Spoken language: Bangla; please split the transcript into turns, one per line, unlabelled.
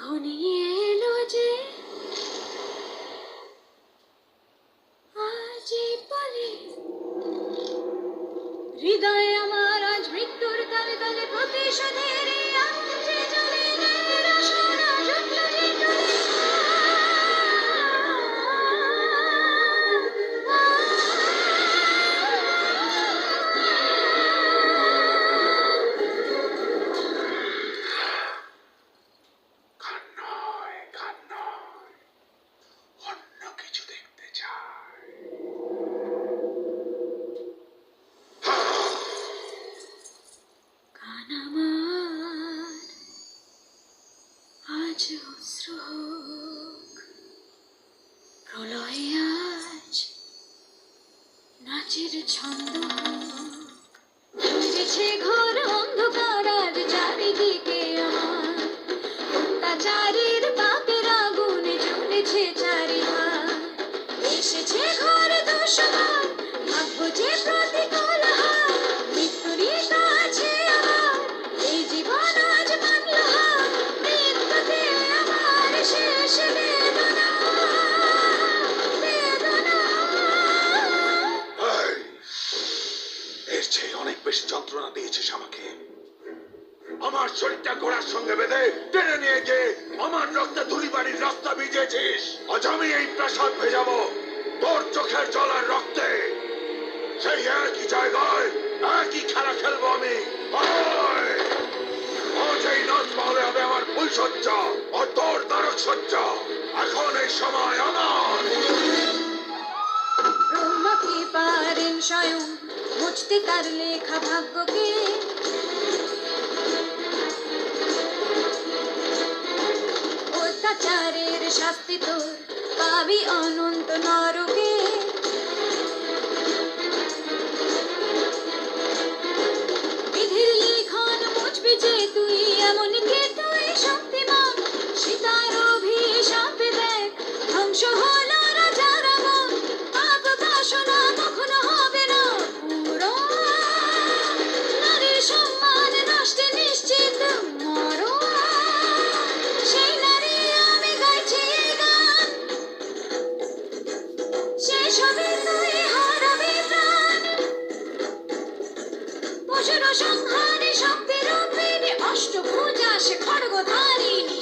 ঘনিয়ে এলো যে আজি পরে হৃদয় আমার আজ মৃত্যুর কালে কালে প্রতিশোধের আগুনে জ্বলে রসনা জুটল যে তলে। আজ অশ্রু হোক প্রলয়ে আজ নাচের ছন্দ হোক। বুঝেছে ঘোর অন্ধকার আজ চারিদিকে আমার, অত্যাচারের পাপের আগুনে জ্বলেছে চারিধার। এসেছে ঘোর দুঃসময় ভাগ্য যে প্রতিকূল হার, মৃত্যুরই কাছে আমার এই জীবন আজ মানল হার। মৃত্যুতে আমার শেষ বেদনা বেদনা।
এর চেয়ে অনেক বেশি যন্ত্রণা দিয়েছিস আমাকে। আমার শরীরটা ঘোড়ার সঙ্গে বেঁধে টেনে নিয়ে গিয়ে আমার রক্তে ধুলিবাড়ির রাস্তা ভিজিয়েছিস। আজ আমি এই প্রাসাদ ভেজাবো তোর চোখের জল আর রক্তে। সেই একই জায়গায় একই খেলা খেলবো আমি। আজ এই নাচ মহলে হবে আমার ফুল সজ্জা আর তোর তারক সজ্জা। এখন এই সময় আমার।
ব্রহ্মা কি পারেন স্বয়ং মুছতে তার লেখা ভাগ্যকে, অত্যাচারের শাস্তি তোর পাবি অনন্ত নরকে। বিধির লিখন মুছবি যে তুই, এমন কে তুই শক্তিমান। সীতার অভিশাপে দেখ ধ্বংস হলো রাজা রাবণ। পাপ বাসনা কখনো হবে না পূরণ, নারীর সম্মান নষ্টে নিশ্চিত মরণ। সেই নারী আমি গাইছি এই গান, শেষ হবে তুই হারাবি প্রাণ। পশুর সংহারে শক্তির রূপিণী, অষ্টভুজা সে খড়গধারিণী।